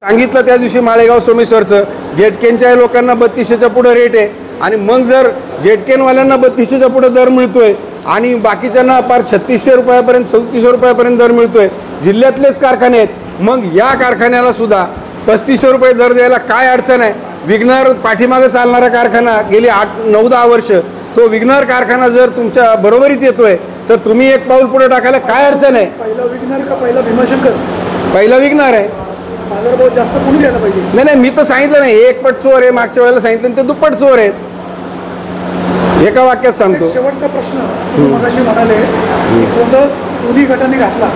सांगितलं त्या दिवशी माळेगाव सोमेश्वरचं गेटकेनच्या लोकांना 3200च्या पुढे रेट आहे आणि मग जर गेटकेनवाल्यांना 3200च्या पुढे दर मिळतोय आणि बाकीच्यांना पार 3600 रुपयापर्यंत 3700 रुपयापर्यंत दर मिळतोय, जिल्ह्यातलेच कारखाने आहेत, मग या कारखान्याला सुद्धा 3500 रुपये दर द्यायला काय अडचण आहे? विघ्नर पाठीमागे चालणारा कारखाना गेली 8-9-10 वर्ष, तो विघ्नर कारखाना जर तुमच्या बरोबरीत येतोय तर तुम्ही एक पाऊल पुढे टाकायला काय अडचण आहे? पहिला विघ्नर का पहिला भीमाशंकर? पहिला विघ्नर आहे. बाजारभाव जास्त कोणी द्यायला पाहिजे? नाही, मी तर सांगितलं नाही, एक पट चोर आहे, मागच्या वेळेला सांगितलं ते दुप्पट चोर आहेत. एका वाक्यात सांगतो. शेवटचा प्रश्न, तुम्ही मगाशी म्हणाले गोंधळ दोन्ही गटांनी घातला,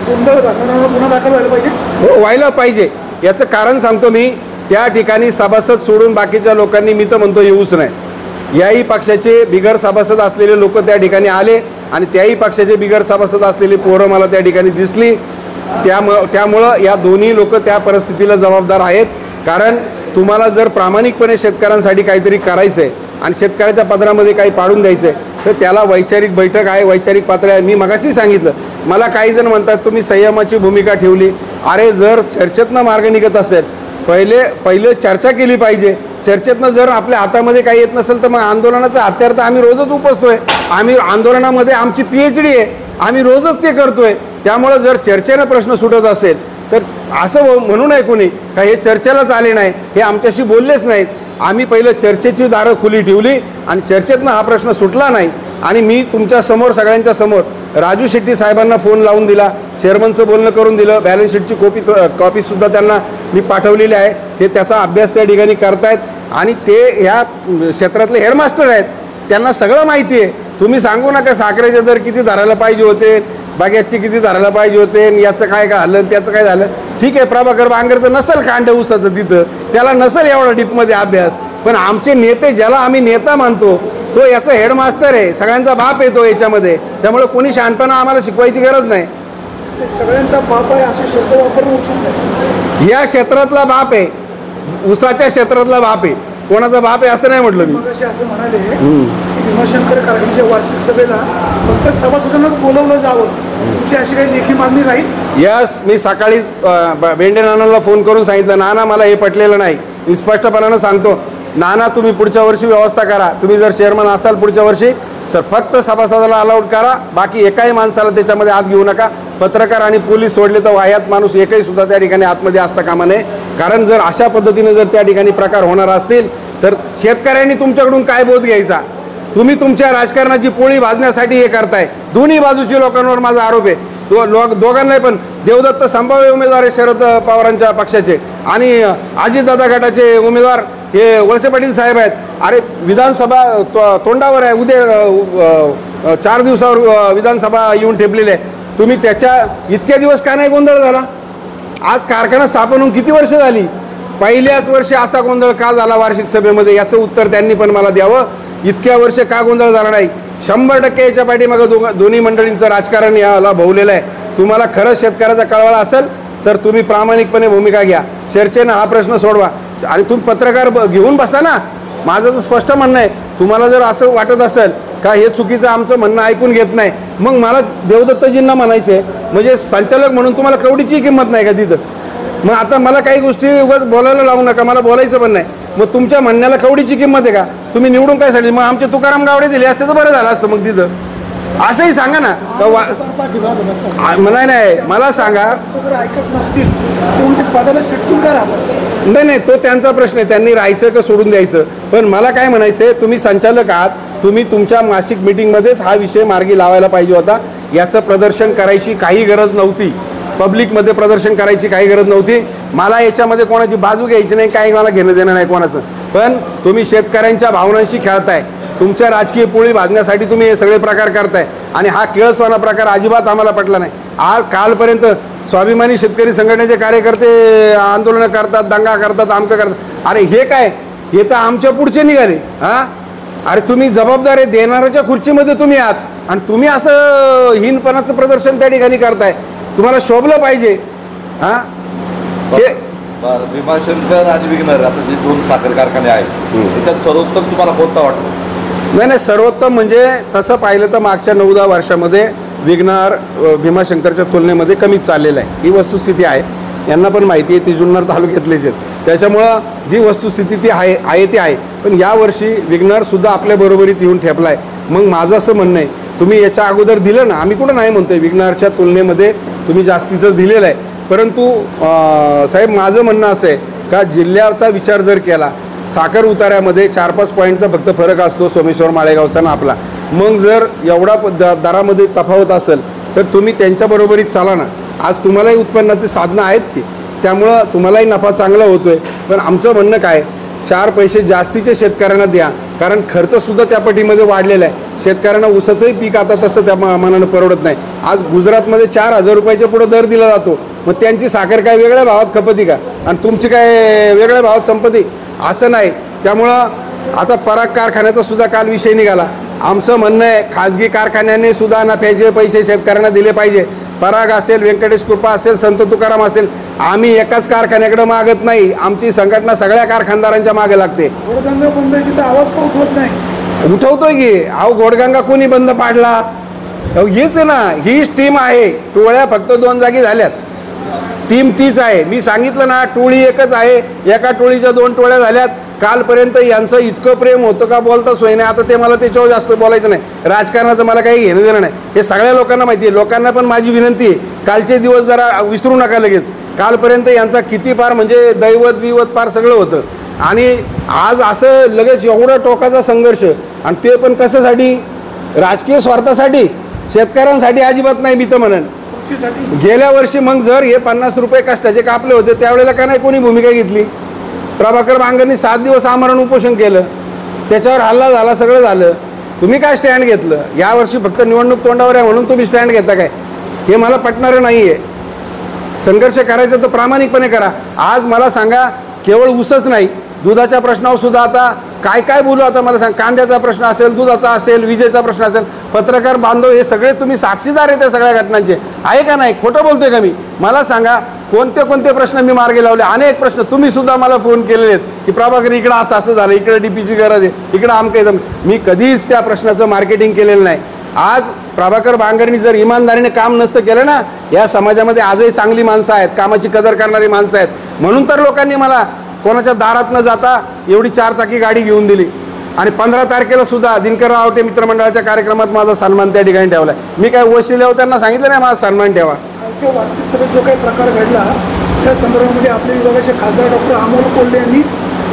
गोंधळ घालणाऱ्यांना गुन्हा दाखल व्हायला पाहिजे? हो, व्हायला पाहिजे. याचं कारण सांगतो मी. त्या ठिकाणी सभासद सोडून बाकीच्या लोकांनी, मी तर म्हणतो येऊच नाही. याही पक्षाचे बिगर सभासद असलेले लोक त्या ठिकाणी आले आणि त्याही पक्षाचे बिगर सभासद असलेली पोरं मला त्या ठिकाणी दिसली. त्यामुळं या दोन्ही लोक त्या परिस्थितीला जबाबदार आहेत. कारण तुम्हाला जर प्रामाणिकपणे शेतकऱ्यांसाठी काहीतरी करायचं आहे आणि शेतकऱ्याच्या पदरामध्ये काही पाडून द्यायचं आहे तर त्याला वैचारिक बैठक आहे, वैचारिक पातळी आहे. मी मगाशी सांगितलं, मला काही जण म्हणतात तुम्ही संयमाची भूमिका ठेवली. अरे, जर चर्चेतनं मार्ग निघत असेल, पहिले चर्चा केली पाहिजे. चर्चेतनं जर आपल्या हातामध्ये काही येत नसेल तर मग आंदोलनाचा हत्यार तर आम्ही रोजच उपसतोय. आम्ही आंदोलनामध्ये आमची PhD आहे, आम्ही रोजच ते करतोय. त्यामुळं जर चर्चेनं प्रश्न सुटत असेल तर असं म्हणू नये कोणी का हे चर्चेलाच आले नाही, हे आमच्याशी बोललेच नाहीत. आम्ही पहिलं चर्चेची दारं खुली ठेवली आणि चर्चेतनं हा प्रश्न सुटला नाही. आणि मी तुमच्या समोर, सगळ्यांच्या समोर राजू शेट्टी साहेबांना फोन लावून दिला, चेअरमनचं बोलणं करून दिलं, बॅलन्स शीटची कॉपीसुद्धा त्यांना मी पाठवलेली आहे. ते त्याचा अभ्यास त्या ठिकाणी करतायत आणि ते ह्या क्षेत्रातले हेडमास्टर आहेत, त्यांना सगळं माहिती आहे. तुम्ही सांगू नका साखरेचे दर किती धरायला पाहिजे होते, बागेची किती धरायला पाहिजे होते, याचं काय झालं, त्याचं काय झालं. ठीक आहे, प्रभाकर बांगरचं नसेल कांड उसाचं तिथं, त्याला नसेल एवढा डीपमध्ये अभ्यास, पण आमचे नेते, ज्याला आम्ही नेता मानतो, तो याचा हेडमास्टर आहे, सगळ्यांचा बाप येतो याच्यामध्ये. त्यामुळे कोणी शहाणपणा आम्हाला शिकवायची गरज नाही. सगळ्यांचा बाप आहे असे शब्द वापरणं उचित नाही. या क्षेत्रातला बाप आहे, उसाच्या क्षेत्रातला बाप आहे, कोणाचा बाप आहे असं नाही म्हटलं मी. मगाशी असं म्हणाले की भीमाशंकर कारखान्याच्या वार्षिक सभेला फक्त सभासदांनाच बोलवलं जावं, तुमची अशी काही लेखी मागणी राहील? यस, मी सकाळीच बेंडे नानाला फोन करून सांगितलं, नाना मला हे पटलेलं नाही. मी स्पष्टपणानं सांगतो, नाना तुम्ही पुढच्या वर्षी व्यवस्था करा, तुम्ही जर चेअरमन असाल पुढच्या वर्षी तर फक्त सभासदाला अलाउड करा, बाकी एकाही माणसाला त्याच्यामध्ये आत घेऊ नका. पत्रकार आणि पोलीस सोडले तर वाह्यात माणूस एकही सुद्धा त्या ठिकाणी आतमध्ये असता कामा नये. कारण जर अशा पद्धतीने जर त्या ठिकाणी प्रकार होणार असतील तर शेतकऱ्यांनी तुमच्याकडून काय बोध घ्यायचा? तुम्ही तुमच्या राजकारणाची पोळी भाजण्यासाठी हे करताय. दोन्ही बाजूच्या लोकांवर माझा आरोप आहे. दोघांनाही पण देवदत्त संभाव्य उमेदवार आहे शरद पवारांच्या पक्षाचे आणि अजितदादा गटाचे उमेदवार हे वळसे पाटील साहेब आहेत. अरे, विधानसभा तोंडावर आहे, उद्या 4 दिवसावर विधानसभा येऊन ठेपलेली आहे. तुम्ही त्याच्या इतक्या दिवस का नाही गोंधळ झाला? आज कारखाना स्थापन होऊन किती वर्ष झाली? पहिल्याच वर्षी असा गोंधळ का झाला वार्षिक सभेमध्ये? याचं उत्तर त्यांनी पण मला द्यावं. इतक्या वर्ष का गोंधळ झाला नाही? 100% याच्या पाठीमागं दोन्ही मंडळींचं राजकारण याला भोवलेलं आहे. तुम्हाला खरंच शेतकऱ्याचा कळवळा असेल तर तुम्ही प्रामाणिकपणे भूमिका घ्या, चर्चेनं हा प्रश्न सोडवा आणि तुम्ही पत्रकार घेऊन बसा ना. माझं तर स्पष्ट म्हणणं आहे, तुम्हाला जर असं वाटत असेल का हे चुकीचं आमचं म्हणणं ऐकून घेत नाही, मग मला देवदत्तजींना म्हणायचं आहे, म्हणजे संचालक म्हणून तुम्हाला कवडीची किंमत नाही का तिथं? मग आता मला काही गोष्टी बोलायला लावू नका, मला बोलायचं पण नाही. मग तुमच्या म्हणण्याला कवडीची किंमत आहे का? तुम्ही निवडून काय साठी? मग आमचे तुकाराम गावडे दिले असते तर बरं झालं असतं मग तिथं. असंही सांगा ना. नाही, मला सांगा. जर ऐकत नसतील तर पदाला चिटकून का राहतात? नाही, तो त्यांचा प्रश्न आहे, त्यांनी राहायचं का सोडून द्यायचं. पण मला काय म्हणायचं आहे, तुम्ही संचालक आहात, तुम्ही तुमच्या मासिक मीटिंगमध्येच हा विषय मार्गी लावायला पाहिजे होता. याचं प्रदर्शन करायची काही गरज नव्हती, पब्लिकमध्ये प्रदर्शन करायची काही गरज नव्हती. मला याच्यामध्ये कोणाची बाजू घ्यायची नाही, काही मला घेणं देणं नाही कोणाचं. पण तुम्ही शेतकऱ्यांच्या भावनांशी खेळताय, तुमच्या राजकीय पोळी भाजण्यासाठी तुम्ही हे सगळे प्रकार करताय आणि हा किळसवाना प्रकार अजिबात आम्हाला पटला नाही. आज कालपर्यंत स्वाभिमानी शेतकरी संघटनेचे कार्यकर्ते आंदोलनं करतात, दंगा करतात, आमकं करतात. अरे हे काय? हे तर आमच्या पुढचे निघाले. अरे तुम्ही जबाबदार आहे, देणाऱ्याच्या खुर्चीमध्ये तुम्ही आहात आणि तुम्ही असं हीनपणाचं प्रदर्शन त्या ठिकाणी करताय. तुम्हाला शोभलं पाहिजे. हे भीमाशंकर आणि विघ्नर, आता जे 2 साखर कारखाने आहेत त्याच्यात सर्वोत्तम तुम्हाला कोणता वाटतो? नाही, सर्वोत्तम म्हणजे तसं पाहिलं तर मागच्या 9-10 वर्षामध्ये विघ्नर भीमाशंकरच्या तुलनेमध्ये कमीच चाललेलं आहे, ही वस्तुस्थिती आहे. यांना पण माहिती आहे, ते जुन्नर तालुक्यातलेच आहेत. त्याच्यामुळं जी वस्तुस्थिती ती आहे ती आहे. पण यावर्षी विघ्नरसुद्धा आपल्या बरोबरीत येऊन ठेपला आहे. मग माझं असं म्हणणं आहे, तुम्ही याच्या अगोदर दिलं ना, आम्ही कुठं नाही म्हणतोय, विघ्नरच्या तुलनेमध्ये तुम्ही जास्तीचं दिलेलं आहे. परंतु साहेब माझं म्हणणं असं आहे का जिल्ह्याचा विचार जर केला, साखर उतार्यामध्ये 4-5 पॉईंटचा फक्त फरक असतो सोमेश्वर माळेगावचा ना आपला. मग जर एवढा दरामध्ये तफावत असेल तर तुम्ही त्यांच्याबरोबरीत चाला ना. आज तुम्हालाही उत्पन्नाचे साधनं आहेत की, त्यामुळं तुम्हालाही नफा चांगला होतोय. पण आमचं म्हणणं काय, 4 पैसे जास्तीचे शेतकऱ्यांना द्या, कारण खर्चसुद्धा त्या पटीमध्ये वाढलेला आहे. शेतकऱ्यांना ऊसाचंही पीक आता तसं त्या मानानं परवडत नाही. आज गुजरातमध्ये 4,000 रुपयाच्या पुढे दर दिला जातो. मग त्यांची साखर काय वेगळ्या भावात खपती का आणि तुमची काय वेगळ्या भावात संपत्ती? असं नाही. त्यामुळं आता पराग कारखान्याचा सुद्धा काल विषय निघाला. आमचं म्हणणं आहे खाजगी कारखान्याने सुद्धा नफ्याचे पैसे शेतकऱ्यांना दिले पाहिजे. पराग असेल, व्यंकटेश कृपा असेल, संत तुकाराम असेल, आम्ही एकाच कारखान्याकडे मागत नाही. आमची संघटना सगळ्या कारखानदारांच्या मागे लागते. घोडगंगा बंद आहे तिथं आवाज का उठवत नाही? उठवतोय की. अहो घोडगंगा कोणी बंद पाडला? हीच आहे ना, हीच टीम आहे. टोळ्या फक्त 2 जागी झाल्यात, टीम तीच आहे. मी सांगितलं ना, टोळी एकच आहे. एका टोळीच्या 2 टोळ्या झाल्यात. कालपर्यंत यांचं इतकं प्रेम होतं का बोलता सोय नाही. आता ते मला त्याच्यावर जास्त बोलायचं नाही. राजकारणाचं मला काही घेणं देणं नाही, हे सगळ्या लोकांना माहिती आहे. लोकांना पण माझी विनंती आहे, कालचे दिवस जरा विसरू नका लगेच. कालपर्यंत यांचा किती पार म्हणजे दैवत बिवत पार सगळं होतं, आणि आज असं लगेच एवढा टोकाचा संघर्ष, आणि ते पण कशासाठी? राजकीय स्वार्थासाठी, शेतकऱ्यांसाठी अजिबात नाही. मी तर म्हणन गेल्या वर्षी मग जर हे 50 रुपये कष्टाचे कापले होते त्यावेळेला का नाही कोणी भूमिका घेतली? प्रभाकर बांगरनी 7 दिवस आमरण उपोषण केलं, त्याच्यावर हल्ला झाला, सगळं झालं. तुम्ही काय स्टँड घेतलं? यावर्षी फक्त निवडणूक तोंडावर आहे म्हणून तुम्ही स्टँड घेता काय? हे मला पटणारं नाही आहे. संघर्ष करायचा तर प्रामाणिकपणे करा. आज मला सांगा, केवळ ऊसच नाही, दुधाच्या प्रश्नावर सुद्धा आता काय काय बोलू? आता मला सांग, कांद्याचा प्रश्न असेल, दुधाचा असेल, विजेचा प्रश्न असेल, पत्रकार बांधव हे सगळे तुम्ही साक्षीदार आहे त्या सगळ्या घटनांचे, आहे का नाही? खोटं बोलतोय का मी? मला सांगा, कोणते कोणते प्रश्न मी मार्गी लावले? अनेक प्रश्न तुम्ही सुद्धा मला फोन केलेले आहेत की प्रभाकर इकडं असं असं झालं, इकडे डीपीची गरज आहे, इकडं आमकं. मी कधीच त्या प्रश्नाचं मार्केटिंग केलेलं नाही. आज प्रभाकर बांगरनी जर इमानदारीने काम नसतं केलं ना, या समाजामध्ये आजही चांगली माणसं आहेत, कामाची कदर करणारी माणसं आहेत. म्हणून तर लोकांनी मला कोणाच्या दारात न जाता एवढी 4 चाकी गाडी घेऊन दिली. आणि 15 तारखेला सुद्धा दिनकर रावटे मित्रमंडळाच्या कार्यक्रमात माझा सन्मान त्या ठिकाणी ठेवला. मी काय वशिल्यावर त्यांना सांगितलं नाही माझा सन्मान ठेवा. आजच्या वार्षिक सभेत जो काही प्रकार घडला त्या संदर्भामध्ये आपल्या विभागाचे खासदार डॉक्टर अमोल कोल्हे यांनी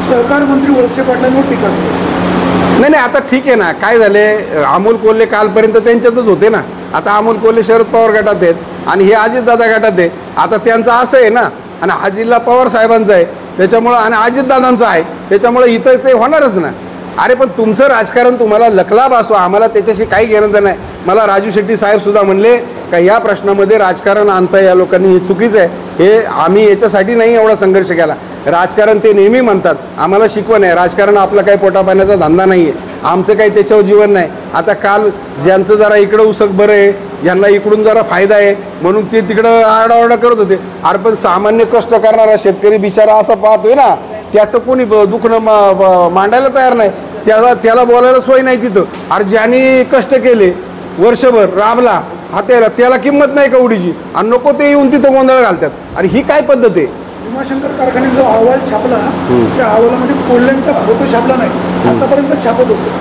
सहकार मंत्री वळसे पाटलांवर टीका केली. नाही, आता ठीक आहे ना. काय झाले, अमोल कोल्हे कालपर्यंत त्यांच्यातच होते ना. आता अमोल कोल्हे शरद पवार गटात आहेत आणि हे अजितदादा गटात आहे. आता त्यांचं असं आहे ना, आणि हा जिल्हा पवार साहेबांचा आहे त्याच्यामुळं, आणि अजितदादांचा आहे त्याच्यामुळं इथं ते होणारच ना. अरे पण तुमचं राजकारण तुम्हाला लखलाभ असो, आम्हाला त्याच्याशी काही घेणं नाही. मला राजू शेट्टी साहेब सुद्धा म्हणले का या प्रश्नामध्ये राजकारण आणता या लोकांनी हे चुकीचं आहे. हे आम्ही याच्यासाठी नाही एवढा संघर्ष केला. राजकारण ते नेहमी म्हणतात, आम्हाला शिकवण आहे. राजकारण आपला काही पोटापाण्याचा धंदा नाही आहे, आमचं काही त्याच्यावर जीवन नाही. आता काल ज्यांचं जरा इकडं उसक बरं आहे, ज्यांना इकडून जरा फायदा आहे म्हणून ते तिकडं आरडाओरडा करत होते. अरे पण सामान्य कष्ट करणारा शेतकरी बिचारा असं पाहतोय ना, त्याचं कोणी दुखणं मांडायला तयार नाही. त्याला बोलायला सोय नाही तिथं. अरे ज्यांनी कष्ट केले, वर्षभर राबला, त्याला किंमत नाही कवडीची, आणि नको ते येऊन तिथं गोंधळ घालतात. अरे ही काय पद्धत आहे? भीमाशंकर कारखान्यात जो अहवाल छापला त्या अहवालामध्ये कोल्ह्यांचा फोटो छापला नाही, आतापर्यंत छापत होते.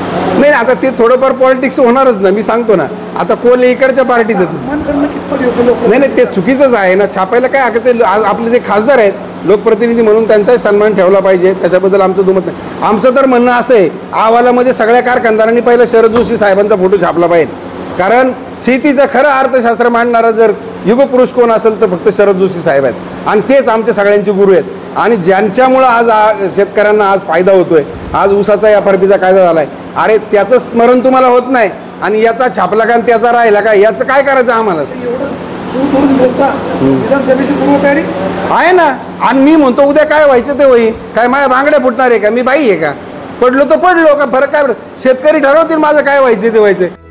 नाही, आता ते थोडंफार पॉलिटिक्स होणारच ना. मी सांगतो ना, आता कोल्हे इकडच्या पार्टीत सन्मान करणं कितपत योग्य? लोक नाही, ते चुकीचंच आहे ना. छापायला काय ते आपले जे खासदार आहेत, लोकप्रतिनिधी म्हणून त्यांचाही सन्मान ठेवला पाहिजे. त्याच्याबद्दल आमचं दुमत नाही. आमचं तर म्हणणं असं आहे, अहवालामध्ये सगळ्या कारखानदारांनी पहिला शरद जोशी साहेबांचा फोटो छापला पाहिजे. कारण शेतीचं खरं अर्थशास्त्र मांडणारा जर युगपुरुष कोण असेल तर फक्त शरद जोशी साहेब आहेत, आणि तेच आमचे सगळ्यांचे गुरु आहेत. आणि ज्यांच्यामुळं आज शेतकऱ्यांना आज फायदा होतोय, आज ऊसाचा FRPचा कायदा झालाय, अरे त्याचं स्मरण तुम्हाला होत नाही, आणि याचा छापला का त्याचा राहिला का, याचं काय करायचं आम्हाला? एवढं जीव तोडून बोलता, विधानसभेची पूर्वतयारी आहे ना. आणि मी म्हणतो उद्या काय व्हायचं ते होईल. काय माझ्या बांगड्या फुटणार आहे का? मी बाई आहे का? पडलो तर पडलो का, फरक काय पडत? शेतकरी ठरवतील माझं काय व्हायचं ते व्हायचं.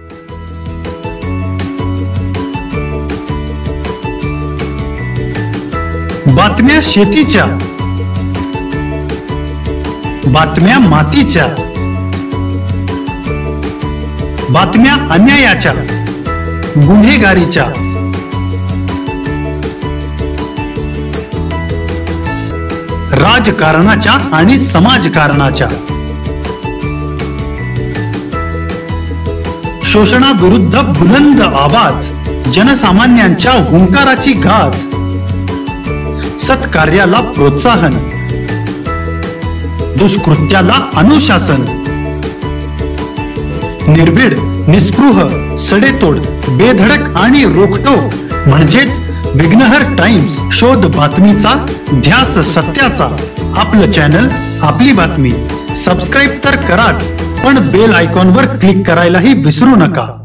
बातम्या शेतीच्या, बातम्या मातीच्या, बातम्या अन्यायाच्या, गुन्हेगारीच्या, राजकारणाच्या आणि समाजकारणाच्या, शोषणाविरुद्ध बुलंद आवाज, जनसामान्यांच्या हुंकाराची गाज, सत्कार्याला प्रोत्साहन, दुष्कृत्याला अनुशासन, निर्भीड, निस्पृह, सडेतोड, बेधडक आणि रोखटोक म्हणजेच विघ्नहर टाइम्स. शोध बातमीचा, ध्यास सत्याचा. आपलं चॅनल, आपली बातमी. सबस्क्राईब तर कराच, पण बेल आयकॉनवर क्लिक करायलाही विसरू नका.